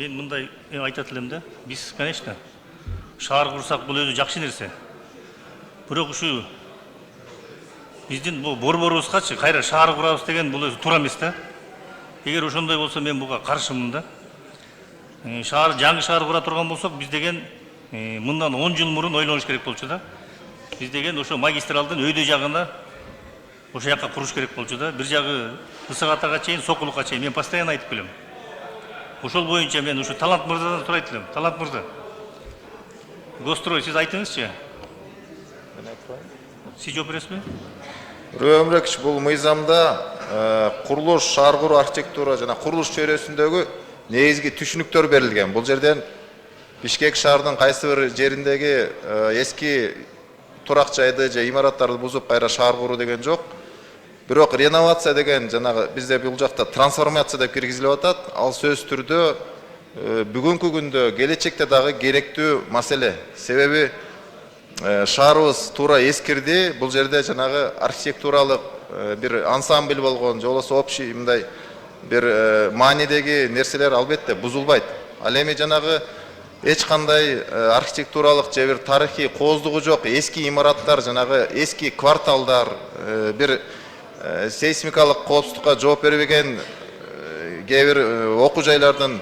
мен мындай айтат элем да. Биз, конечно, шаар курсак бул өзү жакшы нерсе. Бирок ушу биздин бул борборубузгачы кайра шаар курабыз деген бул өзү туура эмес да. Эгер ошондой болсо мен буга каршымын да. Шаар жаңы шаар кура турган болсок, биз деген мындан 10 жыл мурун ойлонуш керек болчу да. Биз деген ошо магистралдын өйдө жагына ошо жакка куруш керек болчу да. Бир жагы Ысык Атага чейин, Сокулукка чейин мен постоянно айтып келем. Ошол боюнча мен ушу Талант мырзадан сурайт элем. Талант мырза, Гострой, сиз айтыңызчы. Сиз жооп бересизби? Өмрөкич, бул мыйзамда курулуш, шаар куруу архитектура жана курулуш чөйрөсүндөгү негизги түшүнүктөр берилген. Бул жерден Бишкек шаардын кайсы бир жериндеги эски турак жайды же имараттарды бузуп кайра шаар куруу деген жок. Бирок реновация деген жанагы бизде бул жакта трансформация деп киргизилип атат. Ал сөз түрдө бүгүнкү күндө, келечекте дагы керектүү маселе. Себеби шаарыбыз туура эскирди. Бул жерде жанагы архитектуралык бир ансамбль болгон, же болбосо общий мындай бир маанидеги нерселер албетте бузулбайт. Ал эми жанагы эч кандай архитектуралык же бир тарыхый кооздугу жок эски имараттар, жанагы эски кварталдар, бир сейсмикалык коопсуздукка жооп бербеген кээ бир окуу жайлардын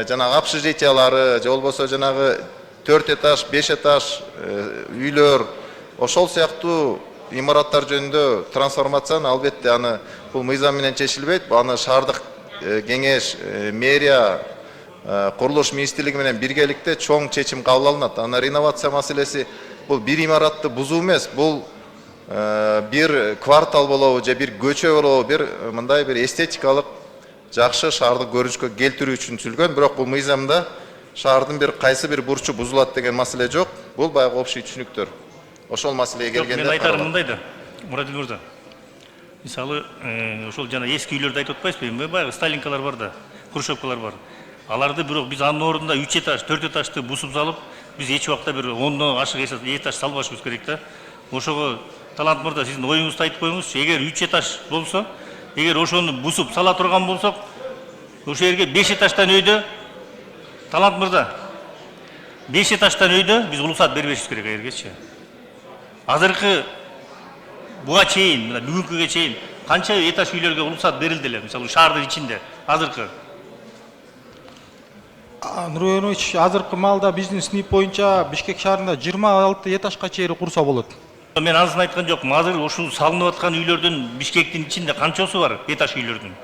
жанагы общежитиялары, же болбосо жанагы 4 этаж, 5 этаж үйлөр, ошол сыяктуу имараттар жөнүндө трансформацияны албетте аны бул мыйзам менен чечилбейт. Аны шаардык кеңеш, мэрия, курулуш министрлиги менен биргеликте чоң чечим кабыл алынат. Аны реновация маселеси бул бир имаратты бузуу эмес, бул бир квартал болобу же бир көчө болобу, бир мындай бир эстетикалык жакшы шаардык көрүнүшкө келтирүү үчүн түзүлгөн. Бирок бул мыйзамда шаардын бир кайсы бир бурчу бузулат деген маселе жок. Бул баягы общий түшүнүктөр. Ошол маселеге келгенде мен айтарым мындай да, Мурадил мырза. Мисалы, ошол жана эски үйлөрдү айтып атпайсызбы? Эми баягы Сталинкалар бар да, хрущевкалар бар. Аларды бирок биз анын ордунда 3 этаж, 4 этажды бусуп салып, биз эч убакта бир 10дон ашык этаж салбашыбыз керек да. Ошого Талант мырза, сиздин оюңузду айтып коюңузчу. Эгер 3 этаж болсо, эгер ошону бусуп сала турган болсок, ошол жерге 5 этаждан өйдө, Талант мырза, 5 этаждан өйдө биз уруксат бербешибиз керек эгергечи. Азыркы буга чейин, бүгүнкүгө чейин канча этаж үйлөргө уруксат берилди эле, мисалы шаардын ичинде азыркы. Нурбек Анович, азыркы маалда бизнес нип боюнча Бишкек шаарында 26 этажга чейин курса болот. Мен анысын айткан жокмун. Азыр ушул салынып аткан үйлөрдүн Бишкектин ичинде канчасы бар этаж үйлөрдүн?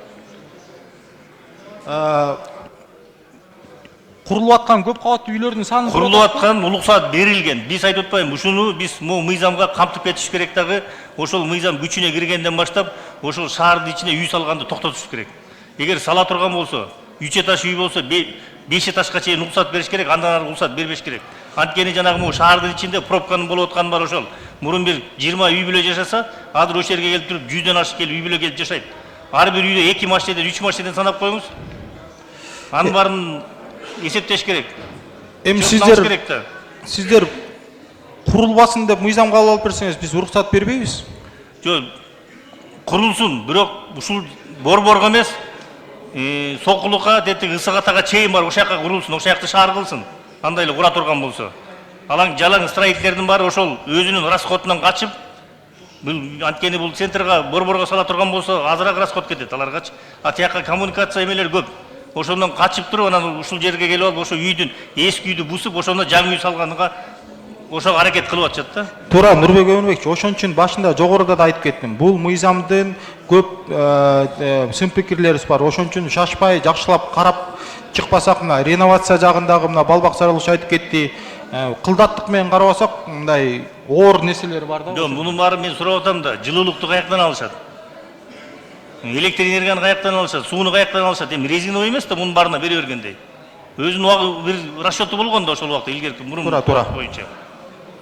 Курулуп аткан көп кабаттуу үйлөрдүн саны курулуп аткан уруксат берилген. Биз айтып атпайбы, ушуну биз мыйзамга камтып кетиш керек дагы. Ошол мыйзам күчүнө киргенден баштап ошол шаардын ичине үй салганды токтотуш керек. Эгер сала турган болсо, 3 этаж үй болсо 5 этажга чейин уруксат бериш керек, андан ары уруксат бербеш керек. Анткени жанагы могу шаардын ичинде пробканын болуп атканы бар ошол. Мурун бир 20 үй бүлө жашаса, азыр ошол жерге келип туруп 100дөн ашык келип үй бүлө келип жашайт. Ар бир үйдө 2 машинеден, 3 машинеден санап коюңуз. Анын баарын эсептеш керек. Эми сиздер курулбасын деп мыйзам кабыл алып берсеңиз, биз уруксат бербейбиз. Жок, курулсун, бирок ушул борборго эмес, Сокулукка, Ысык Атага чейин бар, ошол жака курулсун, ошол жакты шаар кылсын. Андай эле кура турган болсо. Алаң жалаң строительдердин баары ошол өзүнүн расходунан качып, бул анткени бул центрга, борборго сала турган болсо, азыраак расход кетет аларгачы. А тияка коммуникация эмелер көп. Ошондон качып туруп, анан ушул жерге келип алып, ошо үйдүн эски үйдү бусуп, ошондо жаңы үй салганга ошого аракет кылып атышат да. Туура, Нурбек Өмүрбекович, ошон үчүн башында жогоруда да айтып кеттим. Бул мыйзамдын көп сын пикирлери бар. Ошон үчүн шашпай, жакшылап карап чыкпасак, мына реновация жагындагы мына Балбак Сарылыш айтып кетти. Кылдаттык менен карабасак, мындай оор нерселер бар да. Жок, мунун баары мен сурап атам да, жылуулукту каяктан алышат? Электр энергияны каяктан алышат? Сууну каяктан алышат? Эми резиновый эмес да мунун баарына бере бергендей. Өзүнүн бир расчёту болгон да ошол убакта илгерки мурун боюнча.